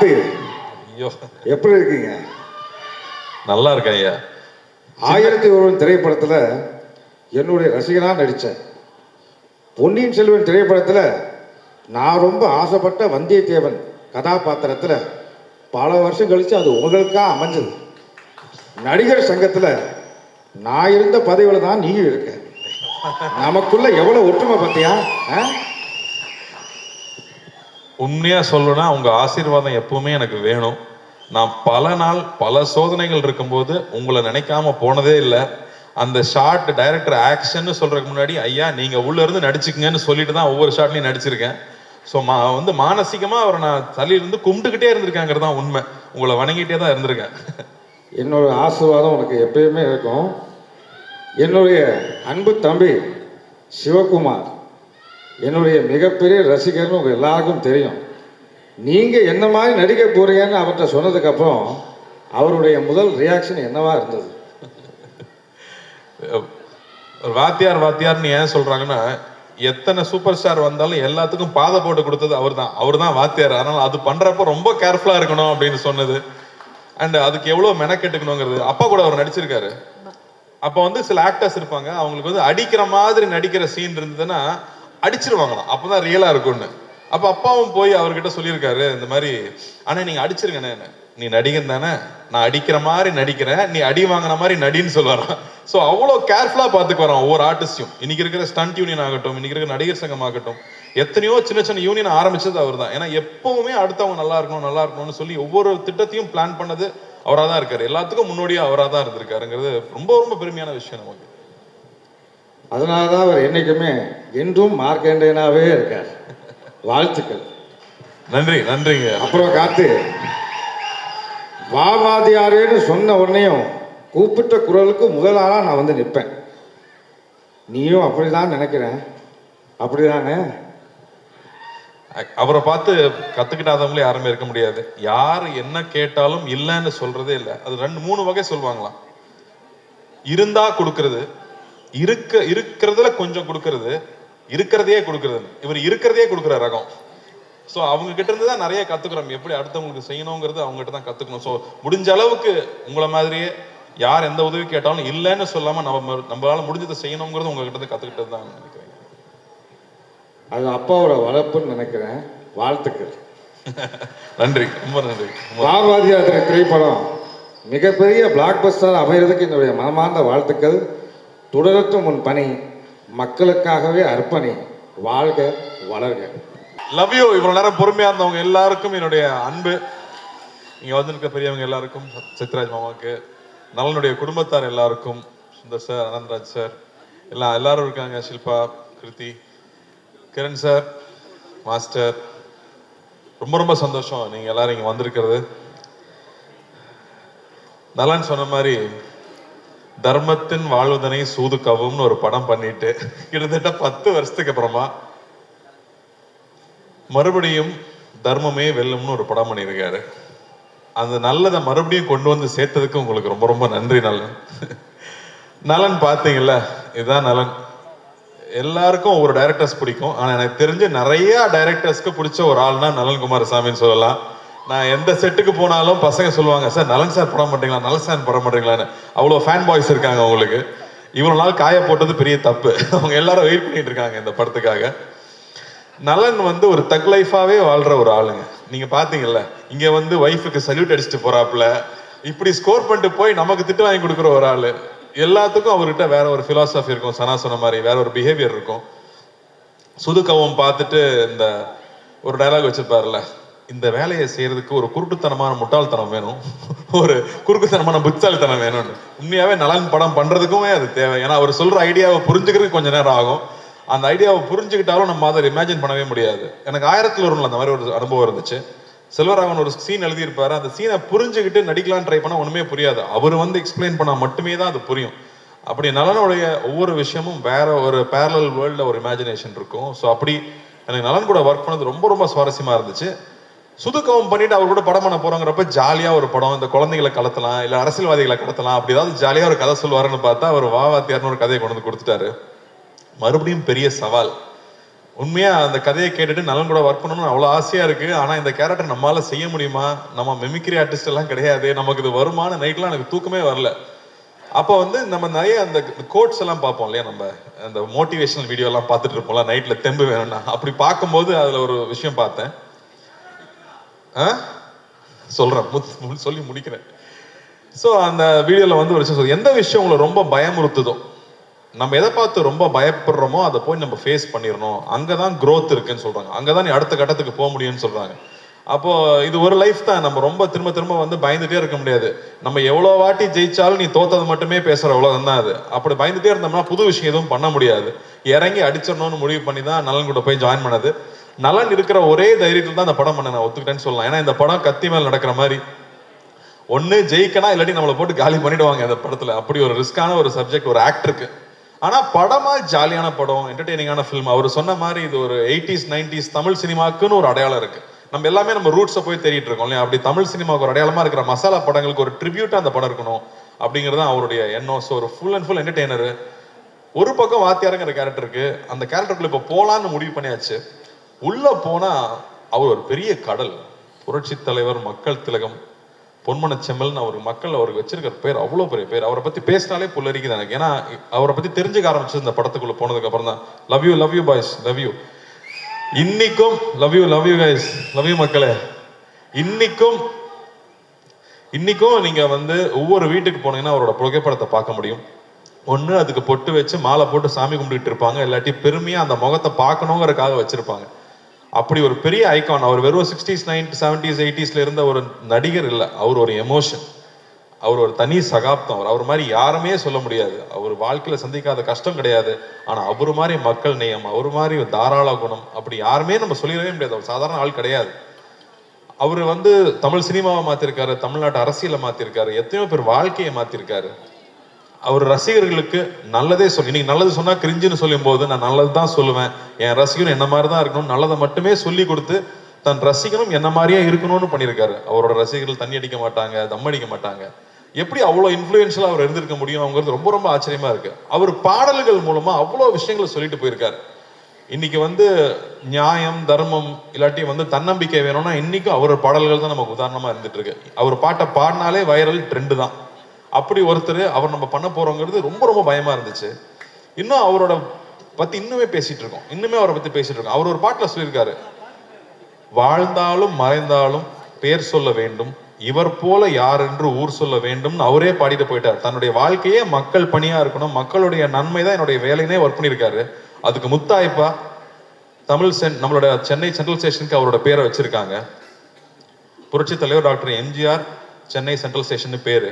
கார்த்தி, ஐயோ எப்படி இருக்கீங்க? நல்லா இருக்கேன் ஐயா. 1001 திரைப்படத்தில் என்னுடைய ரசிகனாக நடித்தேன். பொன்னியின் செல்வன் திரைப்படத்தில் நான் ரொம்ப ஆசைப்பட்ட வந்தியத்தேவன் கதாபாத்திரத்தில் பல வருஷம் கழித்து அது உங்களுக்காக அமைஞ்சது. நடிகர் சங்கத்தில் நான் இருந்த பதவியில் தான் நீயும் இருக்க. நமக்குள்ள எவ்வளோ ஒற்றுமை பார்த்தியா? உண்மையா சொல்லணும்னா உங்க ஆசீர்வாதம் எப்பவுமே எனக்கு வேணும். நான் பல நாள் பல சோதனைகள் இருக்கும்போது உங்களை நினைக்காம போனதே இல்லை. அந்த ஷார்ட் டைரக்டர் ஆக்ஷன் சொல்றதுக்கு முன்னாடி ஐயா நீங்க உள்ள இருந்து நடிச்சுக்கங்கன்னு சொல்லிட்டு தான் ஒவ்வொரு ஷாட்லையும் நடிச்சிருக்கேன். ஸோ வந்து மானசீகமா அவரை நான் தலையிலிருந்து கும்பிட்டுக்கிட்டே இருந்திருக்காங்கிறது தான் உண்மை. உங்களை வணங்கிட்டே தான் இருந்திருக்கேன். என்னோட ஆசீர்வாதம் உனக்கு எப்பயுமே இருக்கும். என்னுடைய அன்பு தம்பி சிவகுமார் என்னுடைய மிகப்பெரிய ரசிகர்னு உங்கள் எல்லாருக்கும் தெரியும். நீங்கள் என்ன மாதிரி நடிக்க போறீங்கன்னு அவர்கிட்ட சொன்னதுக்கப்புறம் அவருடைய முதல் ரியாக்ஷன் என்னவா இருந்தது? வாத்தியார் வாத்தியார்னு ஏன் சொல்றாங்கன்னா, எத்தனை சூப்பர் ஸ்டார் வந்தாலும் எல்லாத்துக்கும் பாதை போட்டு கொடுத்தது அவர் தான் வாத்தியார். அதனால அது பண்றப்ப ரொம்ப கேர்ஃபுல்லா இருக்கணும் அப்படின்னு சொன்னது. அண்ட் அதுக்கு எவ்வளவு மெனக்கெட்டுக்கணுங்கிறது. அப்பா கூட அவர் நடிச்சிருக்காரு. அப்ப வந்து சில ஆக்டர்ஸ் இருப்பாங்க, அவங்களுக்கு வந்து அடிக்கிற மாதிரி நடிக்கிற சீன் இருந்ததுன்னா அடிச்சிருவாங்களாம், அப்பதான் ரியலா இருக்கும்னு. அப்ப அப்பாவும் போய் அவர்கிட்ட சொல்லியிருக்காரு, இந்த மாதிரி ஆனா நீங்க அடிச்சிருங்கண்ணே, நீ நடிகன் தானே, நான் அடிக்கிற மாதிரி நடிக்கிறேன், நீ அடி வாங்கின மாதிரி நடின்னு சொல்லுவாராம். ஸோ அவ்வளோ கேர்ஃபுல்லா பார்த்துக்கு வரோம் ஒவ்வொரு ஆர்டிஸ்டையும். இன்னைக்கு இருக்கிற ஸ்டண்ட் யூனியன் ஆகட்டும், இன்னைக்கு இருக்கிற நடிகர் சங்கம் ஆகட்டும், எத்தனையோ சின்ன சின்ன யூனியன் ஆரம்பிச்சது அவர் தான். ஏன்னா எப்பவுமே அடுத்தவங்க நல்லா இருக்கணும் நல்லா இருக்கணும்னு சொல்லி ஒவ்வொரு திட்டத்தையும் பிளான் பண்ணது அவராக தான் இருக்காரு. எல்லாத்துக்கும் முன்னோடியா அவராக தான் இருந்திருக்காருங்கிறது ரொம்ப ரொம்ப பெருமையான விஷயம் நமக்கு. அதனால தான் அவர் என்னைக்குமே என்றும் மார்க்கண்டேனாவே இருக்கார். வாழ்த்துக்கள். நன்றி நன்றிங்க. அப்புறம் காத்து, வாவாதியாரேன்னு சொன்ன உடனேயும் கூப்பிட்ட குரலுக்கு முதலாளாக நான் வந்து நிற்பேன். நீயும் அப்படிதான் நினைக்கிறேன், அப்படிதானே? அவரை பார்த்து கத்துக்கிட்டாதவங்களே யாருமே இருக்க முடியாது. யார் என்ன கேட்டாலும் இல்லைன்னு சொல்றதே இல்லை. அது 2-3 வகை சொல்லுவாங்களாம். இருந்தா கொடுக்கறது, இருக்கிறதுல கொஞ்சம் கொடுக்கறது, இருக்கிறதையே கொடுக்கறது. இவர் இருக்கிறதையே கொடுக்குற ரகம். ஸோ அவங்க கிட்ட இருந்து தான் நிறைய கத்துக்கிறோம். எப்படி அடுத்தவங்களுக்கு செய்யணுங்கிறது அவங்க கிட்ட தான் கத்துக்கணும். ஸோ முடிஞ்ச அளவுக்கு உங்களை மாதிரியே யார் எந்த உதவி கேட்டாலும் இல்லைன்னு சொல்லாம நம்மளால முடிஞ்சதை செய்யணுங்கிறது உங்ககிட்ட இருந்து கத்துக்கிட்டது தான் நினைக்கிறேன். அது அப்பாவோட வளர்ப்புன்னு நினைக்கிறேன். வாழ்த்துக்கள். நன்றி, ரொம்ப நன்றி. வாவாதியார் திரைப்படம் மிகப்பெரிய பிளாக் பஸ்டர் அமைகிறதுக்கு என்னுடைய மனமார்ந்த வாழ்த்துக்கள். தொடரட்டும் உன் பணி, மக்களுக்காகவே அர்ப்பணி, வாழ்க வளர்க. Love you. இவ்வளவு நேரம் பொறுமையா இருந்தவங்க எல்லாருக்கும் என்னுடைய அன்பு. இங்க வந்திருக்க பெரியவங்க எல்லாருக்கும், சித்ராஜ் மாமாவுக்கு, நலனுடைய குடும்பத்தார் எல்லாருக்கும், சுந்தர் சார், அனந்தராஜ் சார், எல்லாரும் இருக்காங்க, ஷில்பா, கிருத்தி, கிரண் சார், மாஸ்டர், ரொம்ப ரொம்ப சந்தோஷம் நீங்க எல்லாரும் இங்க வந்திருக்கிறது. நலன் சொன்ன மாதிரி தர்மத்தின் வாழ்வதனை சூதுக்கவும் ஒரு படம் பண்ணிட்டு கிட்டத்தட்ட 10 வருஷத்துக்கு அப்புறமா மறுபடியும் தர்மமே வெல்லும்னு ஒரு படம் பண்ணியிருக்காரு. அந்த நல்லதை மறுபடியும் கொண்டு வந்து சேர்த்ததுக்கு உங்களுக்கு ரொம்ப ரொம்ப நன்றி நலன். நலன் பார்த்தீங்கல்ல, இதுதான் நலன். எல்லாருக்கும் ஒவ்வொரு டைரக்டர்ஸ் பிடிக்கும். ஆனால் எனக்கு தெரிஞ்ச நிறைய டைரக்டர்ஸ்க்கு பிடிச்ச ஒரு ஆள்னா நலன் குமாரசாமின்னு சொல்லலாம். நான் எந்த செட்டுக்கு போனாலும் பசங்க சொல்லுவாங்க, சார் நலன் சார் படம் மாட்டீங்களா, நலன் சார் படம் மாட்டீங்களான்னு. அவ்வளோ ஃபேன் பாய்ஸ் இருக்காங்க அவங்களுக்கு. இவ்வளோ நாள் காய போட்டது பெரிய தப்பு. அவங்க எல்லாரும் வெயிட் பண்ணிட்டு இருக்காங்க இந்த படத்துக்காக. நலன் வந்து ஒரு தக் லைஃபாவே வாழ்ற ஒரு ஆளுங்க. நீங்க பாத்தீங்கல்ல, இங்க வந்து ஒய்ஃபுக்கு சல்யூட் அடிச்சுட்டு போறாப்புல, இப்படி ஸ்கோர் பண்ணிட்டு போய் நமக்கு திட்டு வாங்கி கொடுக்குற ஒரு ஆளு. எல்லாத்துக்கும் அவர்கிட்ட வேற ஒரு பிலாசபி இருக்கும். சனா சொன்ன மாதிரி வேற ஒரு பிஹேவியர் இருக்கும். சுதுக்கவும் பார்த்துட்டு இந்த ஒரு டயலாக் வச்சிருப்பாருல்ல, இந்த வேலையை செய்யறதுக்கு ஒரு குருட்டுத்தனமான முட்டாள்தனம் வேணும், ஒரு குறுக்குத்தனமான புத்தாள்தனம் வேணும்னு. உண்மையாவே நலன் படம் பண்றதுக்குமே அது தேவை. ஏன்னா அவர் சொல்ற ஐடியாவை புரிஞ்சுக்கிறதுக்கு கொஞ்சம் நேரம் ஆகும். அந்த ஐடியாவை புரிஞ்சுக்கிட்டாலும் நம்ம அதை இமேஜின் பண்ணவே முடியாது. எனக்கு 1001 அந்த மாதிரி ஒரு அனுபவம் இருந்துச்சு. செல்வராகவன் ஒரு சீன் எழுதியிருப்பாரு. அந்த சீனை புரிஞ்சுக்கிட்டு நடிக்கலாம் ட்ரை பண்ணா ஒண்ணுமே புரியாது. அவர் வந்து எக்ஸ்பிளைன் பண்ணா மட்டுமே தான் அது புரியும். அப்படி நலனுடைய ஒவ்வொரு விஷயமும் வேற ஒரு பேரலல் வேர்ல்ட்ல ஒரு இமேஜினேஷன் இருக்கும். ஸோ அப்படி எனக்கு நலன் கூட ஒர்க் பண்ணது ரொம்ப ரொம்ப சுவாரஸ்யமா இருந்துச்சு. சுதுக்கவும் பண்ணிட்டு அவர் கூட படம் பண்ண போறோங்கிறப்ப ஜாலியா ஒரு படம், இந்த குழந்தைகளை கடத்தலாம், இல்ல அரசியல்வாதிகளை கடத்தலாம், அப்படி ஏதாவது ஜாலியா ஒரு கதை சொல்லுவாருன்னு பார்த்தா அவர் வாவாத்தியார்னு ஒரு கதையை கொண்டு வந்து கொடுத்துட்டாரு. மறுபடியும் பெரிய சவால். உண்மையா அந்த கதையை கேட்டுட்டு நலன் கூட ஒர்க் பண்ணணும்னு அவ்வளோ ஆசையா இருக்கு. ஆனா இந்த கேரக்டர் நம்மளால செய்ய முடியுமா, நம்ம மெமிக்ரி ஆர்டிஸ்ட் எல்லாம் கிடையாது, நமக்கு இது வருமான நைட்லாம் எனக்கு தூக்கமே வரல. அப்போ வந்து நம்ம நிறைய அந்த கோட்ஸ் எல்லாம் பார்ப்போம் இல்லையா, நம்ம அந்த மோட்டிவேஷனல் வீடியோ எல்லாம் பார்த்துட்டு இருப்போம்ல நைட்ல தெம்பு வேணும்னா. அப்படி பார்க்கும்போது அதுல ஒரு விஷயம் பார்த்தேன். சொல்றேன், சொல்லி முடிக்கிறேன். ஸோ அந்த வீடியோல வந்து ஒரு விஷயம், எந்த விஷயம் உங்களை ரொம்ப பயமுறுத்துதோ, நம்ம எதை பார்த்து ரொம்ப பயப்படுறோமோ அதை போய் நம்ம ஃபேஸ் பண்ணிடணும், அங்கதான் growth இருக்குன்னு சொல்றாங்க, அங்கதான் நீ அடுத்த கட்டத்துக்கு போக முடியும்னு சொல்றாங்க. அப்போ இது ஒரு லைஃப் தான், நம்ம ரொம்ப திரும்ப திரும்ப வந்து பயந்துட்டே இருக்க முடியாது. நம்ம எவ்வளோ வாட்டி ஜெயிச்சாலும் நீ தோத்தது மட்டுமே பேசுற உலகம் தான் அது. அப்படி பயந்துட்டே இருந்தோம்னா புது விஷயம் எதுவும் பண்ண முடியாது. இறங்கி அடிச்சிடணும்னு முடிவு பண்ணி தான் நலன் கூட போய் ஜாயின் பண்ணது. நலன் இருக்கிற ஒரே தைரியத்தில் தான் இந்த படம் பண்ண நான் ஒத்துக்கிட்டேன்னு சொல்லலாம். ஏன்னா இந்த படம் கத்தி மேல் நடக்கிற மாதிரி, ஒண்ணு ஜெயிக்கனா இல்லாட்டி நம்மளை போட்டு காலி பண்ணிடுவாங்க இந்த படத்துல. அப்படி ஒரு ரிஸ்கான ஒரு சப்ஜெக்ட் ஒரு ஆக்டருக்கு. ஆனா படமா ஜாலியான படம், என்டர்டெய்னிங்கான ஃபிலிம். அவர் சொன்ன மாதிரி இது ஒரு 80s 90s தமிழ் சினிமாக்குன்னு ஒரு அடையாளம் இருக்கு. நம்ம எல்லாமே நம்ம ரூட்ஸை போய் தேடிட்டு இருக்கோம் இல்லையா, அப்படி தமிழ் சினிமாவுக்கு ஒரு அடையாளமா இருக்கிற மசாலா படங்களுக்கு ஒரு ட்ரிபியூட்டா அந்த படம் இருக்கணும் அப்படிங்கிறது அவருடைய எண்ணம். ஸோ ஒரு ஃபுல் அண்ட் ஃபுல் என்டர்டெய்னர். ஒரு பக்கம் வாத்தியாருங்கிற கேரக்டருக்கு, அந்த கேரக்டருக்குள்ள இப்போ போலான்னு முடிவு பண்ணியாச்சு. உள்ள போனா அவர் ஒரு பெரிய கடல், புரட்சி தலைவர், மக்கள் திலகம், பொன்மன செம்மல்னு அவர் மக்கள் அவருக்கு வச்சிருக்கிற பேர் அவ்வளோ பெரிய பேர். அவரை பத்தி பேசினாலே புல்லரிக்குது எனக்கு. ஏன்னா அவரை பத்தி தெரிஞ்சுக்க ஆரம்பிச்சது இந்த படத்துக்குள்ள போனதுக்கு அப்புறம் தான். Love you boys, love you. இன்னைக்கும் love you guys, love you மக்களே. இன்னைக்கும் நீங்க வந்து ஒவ்வொரு வீட்டுக்கு போனீங்கன்னா அவரோட புகைப்படத்தை பார்க்க முடியும். ஒண்ணு அதுக்கு பொட்டு வச்சு மாலை போட்டு சாமி கும்பிட்டு இருப்பாங்க, இல்லாட்டி பெருமையா அந்த முகத்தை பார்க்கணுங்கிறதுக்காக வச்சிருப்பாங்க. அப்படி ஒரு பெரிய ஐகான். அவர் வெறும் 60s 90s 70s 80sல இருந்த ஒரு நடிகர் இல்லை, அவர் ஒரு எமோஷன், அவர் ஒரு தனி சகாப்தம். அவர் மாதிரி யாருமே சொல்ல முடியாது. அவர் வாழ்க்கையில சந்திக்காத கஷ்டம் கிடையாது. ஆனா அவர் மாதிரி மக்கள் நேயம், அவர் மாதிரி தாராள குணம் அப்படி யாருமே நம்ம சொல்லிடவே முடியாது. அவர் சாதாரண ஆள் கிடையாது. அவர் வந்து தமிழ் சினிமாவை மாத்திருக்காரு, தமிழ்நாட்டு அரசியலை மாத்திருக்காரு, எத்தனையோ பேர் வாழ்க்கையை மாத்திருக்காரு. அவர் ரசிகர்களுக்கு நல்லதே சொல்லி, இன்னைக்கு நல்லது சொன்னா கிரிஞ்சுன்னு சொல்லும் போது நான் நல்லது தான் சொல்லுவேன், என் ரசிகனும் என்ன மாதிரி தான் இருக்கணும், நல்லதை மட்டுமே சொல்லி கொடுத்து தன் ரசிகனும் என்ன மாதிரியே இருக்கணும்னு பண்ணியிருக்காரு. அவரோட ரசிகர்கள் தண்ணி அடிக்க மாட்டாங்க, தம் அடிக்க மாட்டாங்க. எப்படி அவ்வளோ இன்ஃப்ளூயன்ஷியலா அவர் இருந்திருக்க முடியும் அவங்கிறது ரொம்ப ரொம்ப ஆச்சரியமா இருக்கு. அவர் பாடல்கள் மூலமா அவ்வளோ விஷயங்களை சொல்லிட்டு போயிருக்காரு. இன்னைக்கு வந்து நியாயம் தர்மம் இல்லாட்டி வந்து தன்னம்பிக்கை வேணும்னா இன்னைக்கும் அவர் பாடல்கள் தான் நமக்கு உதாரணமா இருந்துட்டு இருக்கு. அவர் பாட்டை பாடினாலே வைரல் ட்ரெண்டு தான். அப்படி ஒருத்தர் அவர் நம்ம பண்ண போறோங்கிறது ரொம்ப ரொம்ப பயமா இருந்துச்சு. இன்னும் அவரோட பத்தி இன்னுமே பேசிட்டு இருக்கோம், அவரை பத்தி பேசிட்டு இருக்கோம். அவர் ஒரு பாட்டுல சொல்லியிருக்காரு, வாழ்ந்தாலும் மறைந்தாலும் பேர் சொல்ல வேண்டும், இவர் போல யார் என்று ஊர் சொல்ல வேண்டும்னு அவரே பாடிட்டு போயிட்டார். தன்னுடைய வாழ்க்கையே மக்கள் பணியா இருக்கணும், மக்களுடைய நன்மை தான் என்னுடைய வேலைனே ஒர்க் பண்ணியிருக்காரு. அதுக்கு முத்தாய்ப்பா நம்மளோட சென்னை சென்ட்ரல் ஸ்டேஷனுக்கு அவரோட பேரை வச்சிருக்காங்க. புரட்சி தலைவர் doctor MGR Chennai central station பேரு.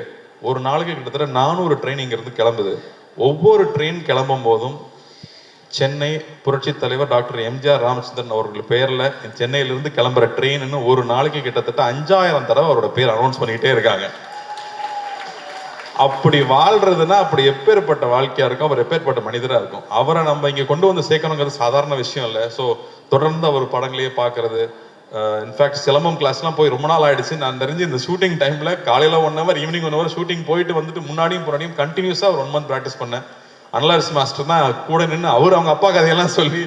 ஒரு நாளைக்கு கிட்டத்தட்ட 400 ட்ரெயின் இங்கிருந்து கிளம்புது. ஒவ்வொரு ட்ரெயின் கிளம்பும் போதும் சென்னை புரட்சி தலைவர் டாக்டர் எம்ஜிஆர் ராமச்சந்திரன் அவர்கள் பேர்ல சென்னையிலிருந்து கிளம்புற ட்ரெயின் ஒரு நாளைக்கு கிட்டத்தட்ட 5000 தடவை அவரோட பேர் அனௌன்ஸ் பண்ணிக்கிட்டே இருக்காங்க. அப்படி வாழ்றதுன்னா அப்படி எப்பேற்பட்ட வாழ்க்கையா இருக்கும், அவர் எப்பேற்பட்ட மனிதரா இருக்கும். அவரை நம்ம இங்க கொண்டு வந்து சேர்க்கணுங்கிறது சாதாரண விஷயம் இல்லை. ஸோ தொடர்ந்து அவர் படங்களையே பார்க்கறது, இன்ஃபேக்ட் சிலம்பம் கிளாஸ்லாம் போய் ரொம்ப நாள் ஆயிடுச்சு. நான் தெரிஞ்சு இந்த ஷூட்டிங் டைம்ல காலையில 1 hour ஈவினிங் 1 hour ஷூட்டிங் போயிட்டு வந்துட்டு முன்னாடியும் புறாடியும் கண்டினியூஸா ஒரு 1 month ப்ராக்டிஸ் பண்ணேன். அனலாரிஸ் மாஸ்டர் தான் கூட நின்று அவங்க அப்பா கதையெல்லாம் சொல்லி,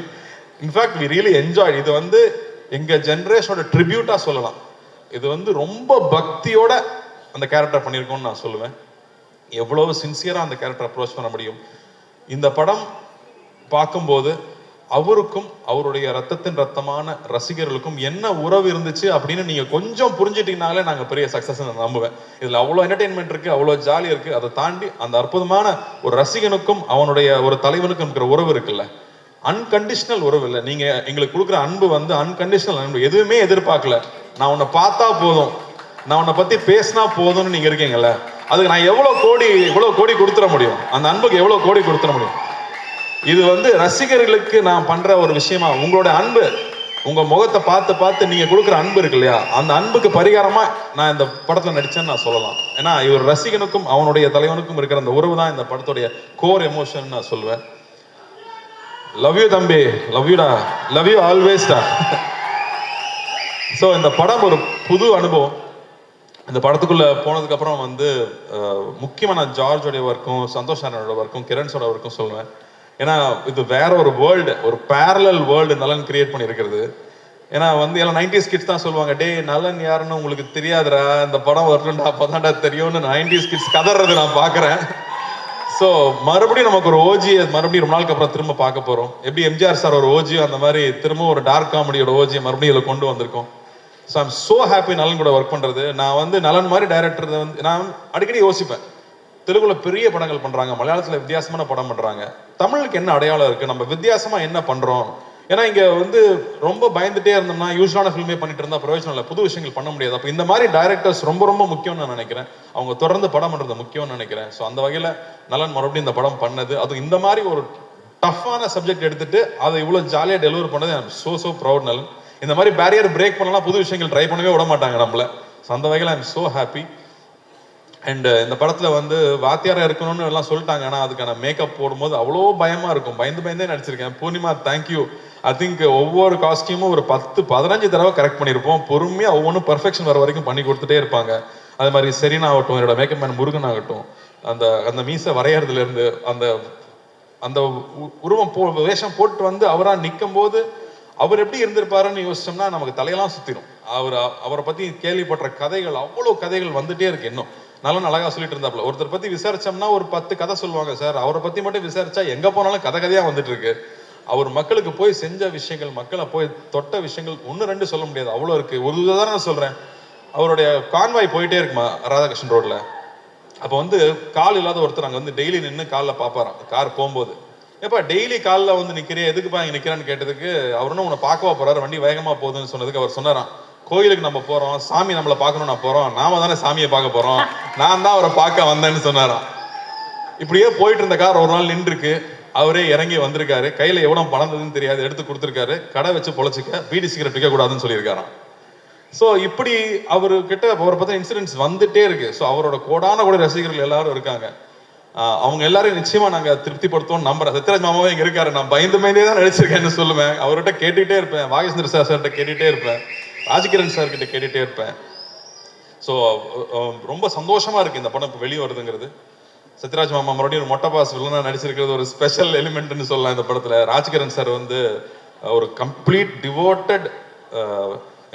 இன்ஃபேக்ட் வி ரியலி என்ஜாய். இது வந்து எங்க ஜென்ரேஷனோட ட்ரிபியூட்டா சொல்லலாம். இது வந்து ரொம்ப பக்தியோட அந்த கேரக்டர் பண்ணியிருக்கோம்னு நான் சொல்லுவேன். எவ்வளவு சின்சியரா அந்த கேரக்டர் அப்ரோச் பண்ண முடியும். இந்த படம் பார்க்கும்போது அவருக்கும் அவருடைய ரத்தத்தின் ரத்தமான ரசிகர்களுக்கும் என்ன உறவு இருந்துச்சு அப்படின்னு நீங்க கொஞ்சம் புரிஞ்சிட்டீங்கனாலே நாங்க பெரிய சக்சஸ் நம்புவேன். இதுல அவ்வளோ என்டர்டெயின்மெண்ட் இருக்கு, அவ்வளோ ஜாலி இருக்கு. அதை தாண்டி அந்த அற்புதமான ஒரு ரசிகனுக்கும் அவனுடைய ஒரு தலைவனுக்கும் இருக்கிற உறவு இருக்குல்ல, அன்கண்டிஷனல் உறவு இல்லை. நீங்க எங்களுக்கு கொடுக்குற அன்பு வந்து அன்கண்டிஷனல் அன்பு, எதுவுமே எதிர்பார்க்கல. நான் உன்னை பார்த்தா போதும், நான் உன்னை பத்தி பேசினா போதும்னு நீங்க இருக்கீங்கல்ல, அதுக்கு நான் எவ்வளவு கோடி கொடுத்துட முடியும், அந்த அன்புக்கு எவ்வளவு கோடி கொடுத்துட முடியும். இது வந்து ரசிகர்களுக்கு நான் பண்ற ஒரு விஷயமா, உங்களோட அன்பு, உங்க முகத்தை பார்த்து பார்த்து நீங்க கொடுக்குற அன்பு இருக்கு இல்லையா, அந்த அன்புக்கு பரிகாரமா நான் இந்த படத்துல நடிச்சேன்னு நான் சொல்லலாம். ஏன்னா இவர் ரசிகனுக்கும் அவனுடைய தலைவனுக்கும் இருக்கிற அந்த உறவு தான் இந்த படத்துடைய கோர் எமோஷன் நான் சொல்லுவேன். லவ் யூ தம்பி, லவ் யூடா, லவ் யூ ஆல்வேஸ்டா. ஸோ இந்த படம் ஒரு புது அனுபவம். இந்த படத்துக்குள்ள போனதுக்கு அப்புறம் வந்து முக்கியமா நான் ஜார்ஜோடைய ஒர்க்கும் சந்தோஷ் அண்ணனோட ஒர்க்கும் கிரண்ஸோட ஒர்க்கும் சொல்லுவேன். ஏன்னா இது வேற ஒரு வேர்ல்டு, ஒரு பேரலல் வேர்ல்டு நலன் கிரியேட் பண்ணியிருக்கிறது. ஏன்னா வந்து எல்லாம் 90s கிட்ஸ் தான் சொல்லுவாங்க, டே நலன் யாருன்னு உங்களுக்கு தெரியாதுடா, இந்த படம் வரணும்டா அப்பதான்டா தெரியும்னு 90s கிட்ஸ் கதறது நான் பார்க்குறேன். ஸோ மறுபடியும் நமக்கு ஒரு ஓஜி மறுபடியும் ரொம்ப நாளுக்கு அப்புறம் திரும்ப பார்க்க போகிறோம். எப்படி எம்ஜிஆர் சார் ஒரு ஓஜி, அந்த மாதிரி திரும்ப ஒரு டார்க் காமெடியோட ஓஜியை மறுபடியும் இதில் கொண்டு வந்திருக்கோம். ஸோ ஐம் ஸோ ஹாப்பி நலன் கூட ஒர்க் பண்ணுறது. நான் வந்து நலன் மாதிரி டைரக்டர் வந்து நான் அடிக்கடி யோசிப்பேன், தெலுங்குல பெரிய படங்கள் பண்றாங்க, மலையாளத்துல வித்தியாசமான படம் பண்றாங்க, தமிழுக்கு என்ன அடையாளம் இருக்கு, நம்ம வித்தியாசமா என்ன பண்றோம்? ஏன்னா இங்க வந்து ரொம்ப பயந்துட்டே இருந்தோம்னா யூஸ்வலான ஃபில்மே பண்ணிட்டு இருந்தா பிரயோஜனம் இல்லை, புது விஷயங்கள் பண்ண முடியாது. அப்போ இந்த மாதிரி டைரக்டர்ஸ் ரொம்ப ரொம்ப முக்கியம்னு நான் நினைக்கிறேன். அவங்க தொடர்ந்து படம் பண்றது முக்கியம்னு நினைக்கிறேன். ஸோ அந்த வகையில நலன் மறுபடியும் இந்த படம் பண்ணது, அதுவும் இந்த மாதிரி ஒரு டஃப்பான சப்ஜெக்ட் எடுத்துட்டு அதை இவ்வளவு ஜாலியா டெலிவர் பண்ணது எனக்கு சோ ப்ரௌட். நலன் இந்த மாதிரி பேரியர் பிரேக் பண்ணலாம், புது விஷயங்கள் ட்ரை பண்ணவே விட மாட்டாங்க நம்மள. ஸோ அந்த வகையில் ஐம் சோ ஹாப்பி. அண்ட் இந்த படத்துல வந்து வாத்தியாரா இருக்கணும்னு எல்லாம் சொல்லிட்டாங்க, ஆனால் அதுக்கான மேக்கப் போடும்போது அவ்வளோ பயமா இருக்கும், பயந்தே நடிச்சிருக்கேன். பூர்ணிமா தேங்க்யூ. ஐ திங்க் ஒவ்வொரு காஸ்டியூமும் ஒரு 10-15 தடவை கரெக்ட் பண்ணியிருப்போம். பொறுமையாக ஒவ்வொன்றும் பர்ஃபெக்ஷன் வர வரைக்கும் பண்ணி கொடுத்துட்டே இருப்பாங்க. அது மாதிரி செரீனா ஆகட்டும், என்னோட மேக்கப் மேன் முருகன் ஆகட்டும், அந்த அந்த மீசை வரையறதுல இருந்து அந்த அந்த உருவம் வேஷம் போட்டு வந்து அவராக நிற்கும் போது அவர் எப்படி இருந்திருப்பாருன்னு யோசிச்சோம்னா நமக்கு தலையெல்லாம் சுத்திடும். அவரை பத்தி கேள்விப்பட்ட கதைகள், அவ்வளோ கதைகள் வந்துட்டே இருக்கு. இன்னும் நல்லா அழகா சொல்லிட்டு இருந்தாப்புல. ஒருத்தர் பத்தி விசாரிச்சோம்னா ஒரு 10 கதை சொல்லுவாங்க சார், அவரை பத்தி மட்டும் விசாரிச்சா எங்க போனாலும் கதையா வந்துட்டு இருக்கு. அவர் மக்களுக்கு போய் செஞ்ச விஷயங்கள், மக்களை போய் தொட்ட விஷயங்கள் 1-2 சொல்ல முடியாது, அவ்வளோ இருக்கு. ஒரு உதாரணம் சொல்றேன், அவருடைய கான்வாய் போயிட்டே இருக்குமா ராதாகிருஷ்ணன் ரோட்ல. அப்போ வந்து கால் இல்லாத ஒருத்தர் அங்கே வந்து டெய்லி நின்று காலில் பார்ப்பாராம் கார் போகும்போது. ஏப்பா டெய்லி காலில் வந்து நிற்கிறேன், எதுக்குப்பா இங்கே நிற்கிறான்னு கேட்டதுக்கு, அவருன்னு உன்னை பார்க்கவா போறாரு, வண்டி வேகமாக போகுதுன்னு சொன்னதுக்கு அவர் சொன்னாராம், கோயிலுக்கு நம்ம போறோம், சாமி நம்மளை பார்க்கணும், நான் போறோம், நாம தானே சாமியை பார்க்க போறோம், நான் தான் அவரை பார்க்க வந்தேன்னு சொன்னாராம். இப்படியே போயிட்டு இருந்த கார் ஒரு நாள் நின்றுருக்கு, அவரே இறங்கி வந்திருக்காரு, கையில எவ்வளவு பணம் தெரியாது எடுத்து கொடுத்துருக்காரு, கடை வச்சு பொழைச்சிக்க, பீடி சிகரெட் விற்க கூடாதுன்னு சொல்லியிருக்காராம். ஸோ இப்படி அவர்கிட்ட அவரை பற்றி இன்சிடென்ட்ஸ் வந்துட்டே இருக்கு. ஸோ அவரோட கோடான கூட ரசிகர்கள் எல்லாரும் இருக்காங்க. அவங்க எல்லாரும் நிச்சயமா நாங்கள் திருப்திப்படுத்துவோம் நம்புறேன். சத்யராஜ் மாமாவே இங்கே இருக்காரு, நான் பயந்தே தான் நடிச்சிருக்கேன்னு சொல்லுவேன். அவர்கிட்ட கேட்டுகிட்டே இருப்பேன், வாகேஸ்வர சார்கிட்ட கேட்டுகிட்டே இருப்பேன், ராஜ்கிரண் சார்கிட்ட கேட்டுகிட்டே இருப்பேன். ஸோ ரொம்ப சந்தோஷமா இருக்கு இந்த படம் இப்போ வெளியே வருதுங்கிறது. சத்யராஜ் மாமா மறுபடியும் ஒரு மொட்டை பாஸ் வில்லனா நடிச்சிருக்கிறது ஒரு ஸ்பெஷல் எலிமெண்ட்னு சொல்லலாம் இந்த படத்தில். ராஜ்கிரண் சார் வந்து ஒரு கம்ப்ளீட் டிவோட்டட்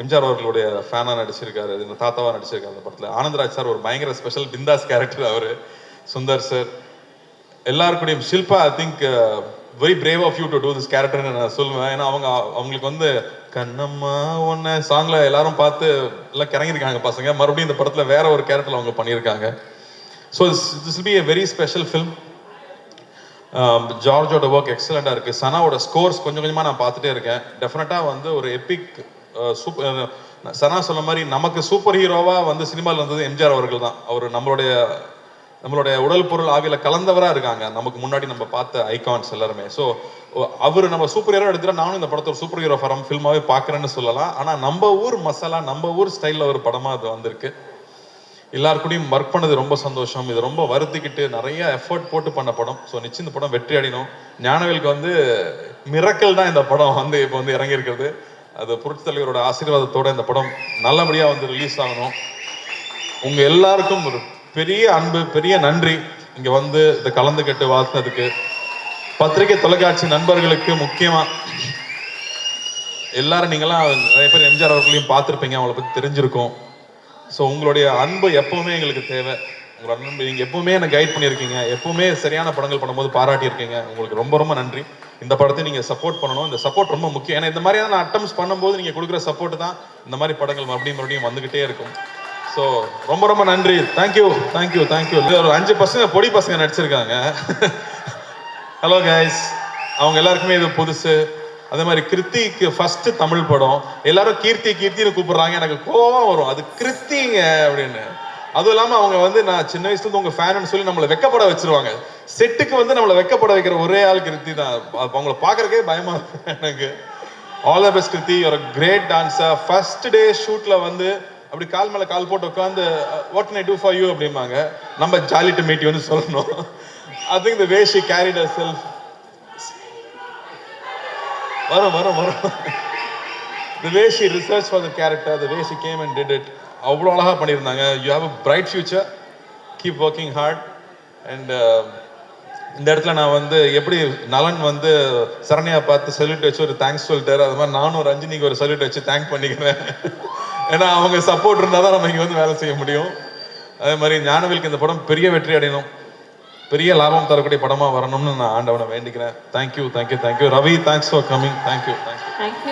எம்ஜிஆர் அவர்களுடைய ஃபேனா நடிச்சிருக்காரு, இந்த தாத்தாவா நடிச்சிருக்காரு அந்த படத்தில். ஆனந்தராஜ் சார் ஒரு பயங்கர ஸ்பெஷல் பிந்தாஸ் கேரக்டர் அவர். சுந்தர் சார் எல்லாருக்கூடையும். Shilpa I think very brave of you to do this கேரக்டர்னு நான் சொல்லுவேன். ஏன்னா அவங்களுக்கு வந்து கண்ணம்மா ஒன்ன சாங்ல எல்லாரும் பார்த்து எல்லாம் கிறங்கிருக்காங்க பசங்க. மறுபடியும் இந்த படத்தில் வேற ஒரு கேரக்டர்ல அவங்க பண்ணியிருக்காங்க. So this will be a very special film. ஜார்ஜோட ஒர்க் எக்ஸலண்டாக இருக்குது. சனாவோட ஸ்கோர்ஸ் கொஞ்சம் கொஞ்சமாக நான் பார்த்துட்டே இருக்கேன். டெஃபினட்டாக வந்து ஒரு எபிக் சூப்பர். சனா சொன்ன மாதிரி நமக்கு சூப்பர் ஹீரோவாக வந்து சினிமாவில் வந்தது எம்ஜிஆர் அவர்கள் தான். அவர் நம்மளுடைய உடல் பொருள் ஆவியில் கலந்தவராக இருக்காங்க நமக்கு முன்னாடி நம்ம பார்த்த ஐகான்ஸ் எல்லாருமே. ஸோ அவர் நம்ம சூப்பர் ஹீரோ எடுத்துட்டா நானும் இந்த படத்தை ஒரு சூப்பர் ஹீரோ ஃபில்மாவே பார்க்குறேன்னு சொல்லலாம். ஆனால் நம்ம ஊர் மசாலா, நம்ம ஊர் ஸ்டைலில் ஒரு படமாக அது வந்திருக்கு. எல்லாருக்கூடையும் ஒர்க் பண்ணது ரொம்ப சந்தோஷம். இது ரொம்ப வருத்திக்கிட்டு நிறைய எஃபர்ட் போட்டு பண்ண படம். ஸோ நிச்சயம் இந்த படம் வெற்றி அடையணும். ஞானவேலுக்கு வந்து மிரக்கல் தான் இந்த படம் வந்து இப்போ வந்து இறங்கியிருக்கிறது. அது புரட்சி தலைவரோட ஆசீர்வாதத்தோட இந்த படம் நல்லபடியாக வந்து ரிலீஸ் ஆகணும். உங்க எல்லாருக்கும் ஒரு பெரிய அன்பு, பெரிய நன்றி இங்க வந்து இதை கலந்துக்கிட்டு வாழ்த்துனதுக்கு. பத்திரிகை தொலைக்காட்சி நண்பர்களுக்கு முக்கியமா, எல்லாரும் நீங்களாம் நிறைய பேர் எம்ஜிஆர் அவர்களையும் பார்த்துருப்பீங்க, அவங்கள பற்றி தெரிஞ்சிருக்கும். ஸோ உங்களுடைய அன்பு எப்பவுமே எங்களுக்கு தேவை. உங்களோட அன்பு நீங்கள் எப்பவுமே என்னை கைட் பண்ணியிருக்கீங்க, எப்பவுமே சரியான படங்கள் பண்ணும்போது பாராட்டியிருக்கீங்க. உங்களுக்கு ரொம்ப ரொம்ப நன்றி. இந்த படத்தை நீங்கள் சப்போர்ட் பண்ணணும். இந்த சப்போர்ட் ரொம்ப முக்கியம். ஏன்னா இந்த மாதிரியான அட்டம்ஸ் பண்ணும்போது நீங்கள் கொடுக்குற சப்போர்ட் தான் இந்த மாதிரி படங்கள் மறுபடியும் வந்துகிட்டே இருக்கும். ஸோ ரொம்ப ரொம்ப நன்றி. தேங்க்யூ. ஒரு 5 பசங்க பொடி பசங்க நடிச்சிருக்காங்க. ஹலோ கைஸ், அவங்க எல்லாருக்குமே இது புதுசு. அதே மாதிரி கிருத்திக்கு ஃபர்ஸ்ட் தமிழ் படம். எல்லாரும் கீர்த்தின்னு கூப்பிடுறாங்க, எனக்கு கோபம் வரும், அது கிருத்திங்க அப்படின்னு. அதுவும் இல்லாமல் அவங்க வந்து நான் சின்ன வயசுல இருந்து உங்க ஃபேன்னு சொல்லி நம்மளை வெக்கப்பட வச்சிருவாங்க. செட்டுக்கு வந்து நம்மளை வெக்கப்பட வைக்கிற ஒரே ஆள் கிருத்தி தான். அவங்கள பார்க்கறக்கே பயமா இருக்கு எனக்கு. ஆல் த பெஸ்ட் கிருத்தி, ஒரு கிரேட் டான்ஸர். ஃபர்ஸ்ட் டே ஷூட்ல வந்து அப்படி கால் மேல கால் போட்டு உட்காந்து what can I do for you அப்படிம்பாங்க. நம்ம ஜாலி டு மீட் யூன்னு சொல்லணும். I think the way she carried herself. வரும் the way she researched for the character, the way she came and did it, அவ்வளோ அழகாக பண்ணியிருந்தாங்க. You have a bright future, keep working hard. And இந்த இடத்துல நான் வந்து எப்படி நலன் வந்து சரண்யா பார்த்து சல்யூட் வச்சு ஒரு தேங்க்ஸ் சொல்லிட்டாரு, அது மாதிரி நானும் ஒரு ரஞ்சினிக்கு ஒரு சல்யூட் வச்சு தேங்க் பண்ணிக்கிறேன். ஏன்னா அவங்க சப்போர்ட் இருந்தால் தான் நம்ம இங்கே வந்து வேலை செய்ய முடியும். அதே மாதிரி ஞானவேலுக்கு இந்த படம் பெரிய வெற்றி அடையணும், பெரிய லாபம் தரக்கூடிய படமாக வரணும்னு நான் ஆண்டவனை வேண்டிக்கிறேன். Thank you thank you thank you. Ravi, thanks for coming. Thank you thank you.